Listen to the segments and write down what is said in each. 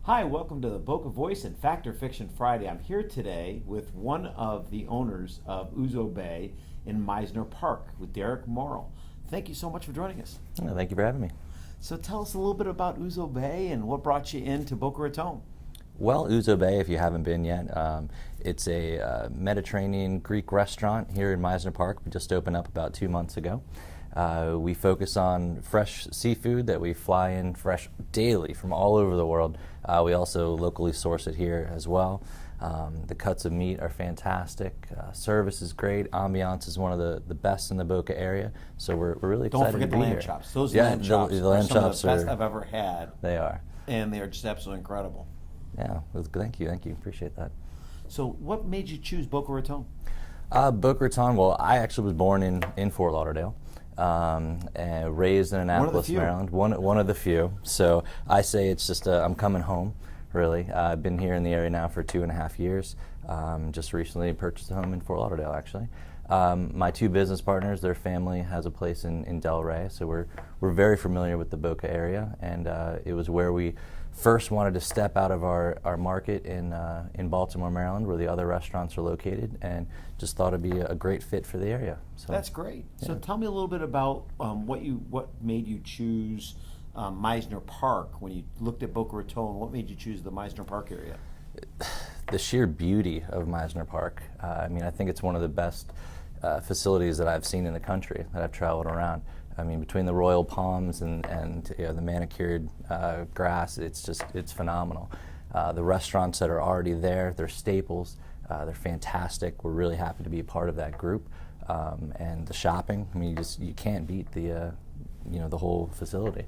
Hi, welcome to the Boca Voice and Fact or Fiction Friday. I'm here today with one of the owners of Ouzo Bay in Meisner Park with Derek Morrell. Thank you so much for joining us. Thank you for having me. So tell us a little bit about Ouzo Bay and what brought you into Boca Raton. Well, Ouzo Bay, if you haven't been yet, it's a Mediterranean Greek restaurant here in Meisner Park. We just opened up about 2 months ago. We focus on fresh seafood that we fly in fresh daily from all over the world. We also locally source it here as well. The cuts of meat are fantastic. Service is great. Ambiance is one of the best in the Boca area. So we're really excited Don't forget to the be lamb here. chops. Those Yeah, lamb chops the are lamb some of chops the best are, I've ever had. They are. And they are just absolutely incredible. Yeah, thank you, appreciate that. So what made you choose Boca Raton? Boca Raton, well, I actually was born in Fort Lauderdale. And raised in Annapolis, Maryland. One of the few. So I say it's just I'm coming home, really. I've been here in the area now for 2.5 years. Just recently purchased a home in Fort Lauderdale, actually. My two business partners, their family has a place in Del Rey, so we're very familiar with the Boca area, and it was where we first wanted to step out of our market in Baltimore, Maryland, where the other restaurants are located, and just thought it'd be a great fit for the area. So that's great. Yeah. So tell me a little bit about what made you choose Meisner Park when you looked at Boca Raton. What made you choose the Meisner Park area? The sheer beauty of Meisner Park. I mean, I think it's one of the best facilities that I've seen in the country that I've traveled around. I mean, between the royal palms and the manicured grass, it's phenomenal. The restaurants that are already there, they're staples. They're fantastic. We're really happy to be a part of that group. And the shopping, I mean, you can't beat the whole facility.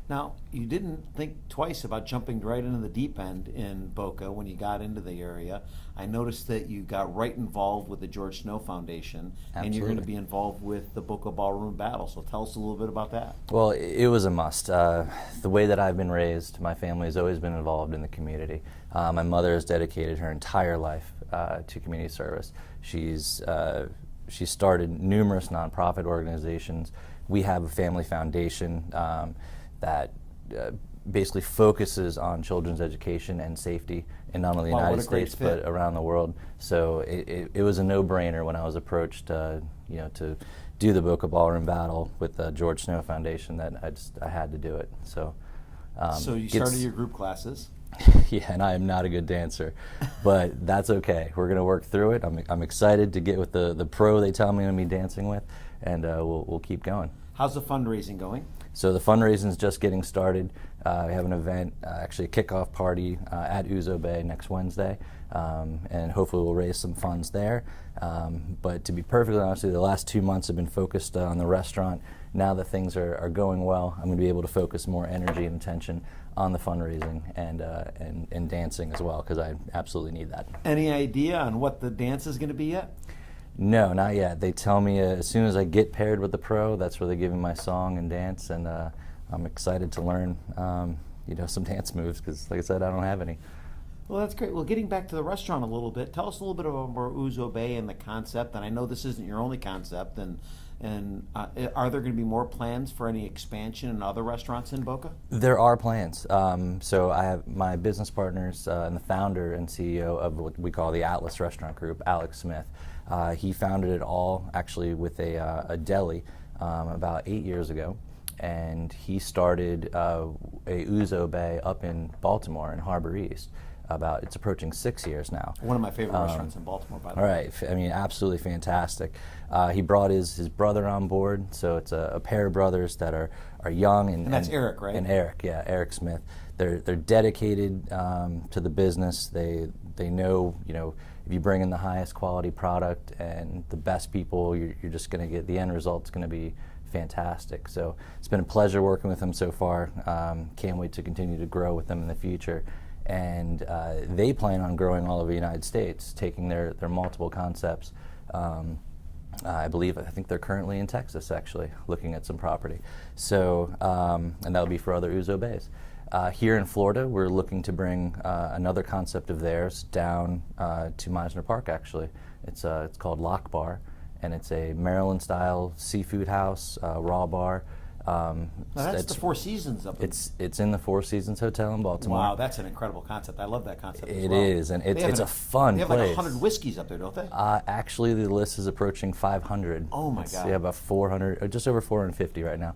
Now, you didn't think twice about jumping right into the deep end in Boca when you got into the area. I noticed that you got right involved with the George Snow Foundation, Absolutely. and you're going to be involved with the Boca Ballroom Battle. So tell us a little bit about that. Well, it was a must. The way that I've been raised, my family has always been involved in the community. My mother has dedicated her entire life to community service. She started numerous nonprofit organizations. We have a family foundation that basically focuses on children's education and safety in not only the United States but around the world. So it was a no-brainer when I was approached to do the Boca Ballroom Battle with the George Snow Foundation that I had to do it. So so you started your group classes. Yeah, and I am not a good dancer, but that's okay. We're going to work through it. I'm excited to get with the pro they tell me I'm going to be dancing with, and we'll keep going. How's the fundraising going? So the fundraising is just getting started. We have an event, actually a kickoff party at Ouzo Bay next Wednesday, and hopefully we'll raise some funds there. But to be perfectly honest with you, the last 2 months have been focused on the restaurant. Now that things are going well, I'm going to be able to focus more energy and attention on the fundraising and dancing as well, because I absolutely need that. Any idea on what the dance is going to be yet? No, not yet. They tell me as soon as I get paired with the pro, that's where they give me my song and dance, and I'm excited to learn some dance moves, because like I said, I don't have any. Well, that's great. Well, getting back to the restaurant a little bit, tell us a little bit about Ouzo Bay and the concept. And I know this isn't your only concept, and are there going to be more plans for any expansion in other restaurants in Boca? There are plans. So I have my business partners and the founder and CEO of what we call the Atlas Restaurant Group, Alex Smith. He founded it all actually with a deli about 8 years ago, and he started a Ouzo Bay up in Baltimore in Harbor East. It's approaching 6 years now. One of my favorite restaurants in Baltimore, by the way. All right, I mean, absolutely fantastic. He brought his brother on board, so it's a pair of brothers that are young. And that's Eric, right? And Eric, yeah, Eric Smith. They're dedicated to the business. They know, if you bring in the highest quality product and the best people, you're just going to get, the end result's going to be fantastic. So it's been a pleasure working with them so far. Can't wait to continue to grow with them in the future. And they plan on growing all over the United States, taking their multiple concepts. I think they're currently in Texas, actually, looking at some property. So, and that'll be for other Ouzo Bays. Here in Florida, we're looking to bring another concept of theirs down to Meisner Park, actually. It's called Lock Bar, and it's a Maryland-style seafood house, raw bar. Now that's the Four Seasons up in. It's in the Four Seasons Hotel in Baltimore. Wow, that's an incredible concept. I love that concept as It well. is, and it's a fun They have place. like 100 whiskeys up there, don't they? Actually, the list is approaching 500. Oh my God. Yeah, about 400, or just over 450 right now.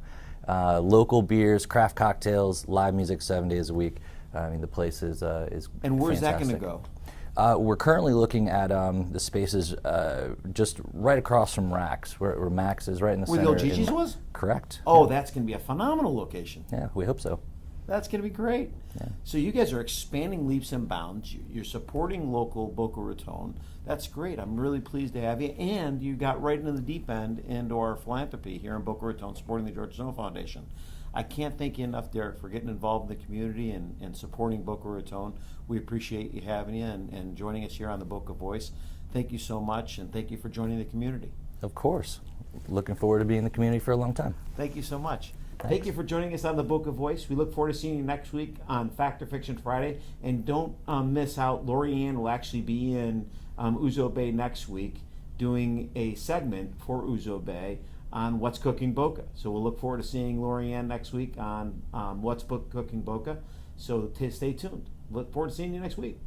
Local beers, craft cocktails, live music 7 days a week. I mean, the place is And where's that going to fantastic. go? We're currently looking at the spaces just right across from Rax, where Max is, right in the Where center. the old Gigi's was? Correct. Oh, that's going to be a phenomenal location. Yeah, we hope so. That's going to be great. Yeah. So you guys are expanding leaps and bounds. You're supporting local Boca Raton. That's great. I'm really pleased to have you. And you got right into the deep end into our philanthropy here in Boca Raton, supporting the George Snow Foundation. I can't thank you enough, Derek, for getting involved in the community and supporting Boca Raton. We appreciate you having you and joining us here on the Boca Voice. Thank you so much, and thank you for joining the community. Of course. Looking forward to being in the community for a long time. Thank you so much. Thanks. Thank you for joining us on the Boca Voice. We look forward to seeing you next week on Fact or Fiction Friday. And don't miss out. Lori Ann will actually be in Ouzo Bay next week doing a segment for Ouzo Bay on What's Cooking Boca. So we'll look forward to seeing Lori Ann next week on What's Cooking Boca. So stay tuned. Look forward to seeing you next week.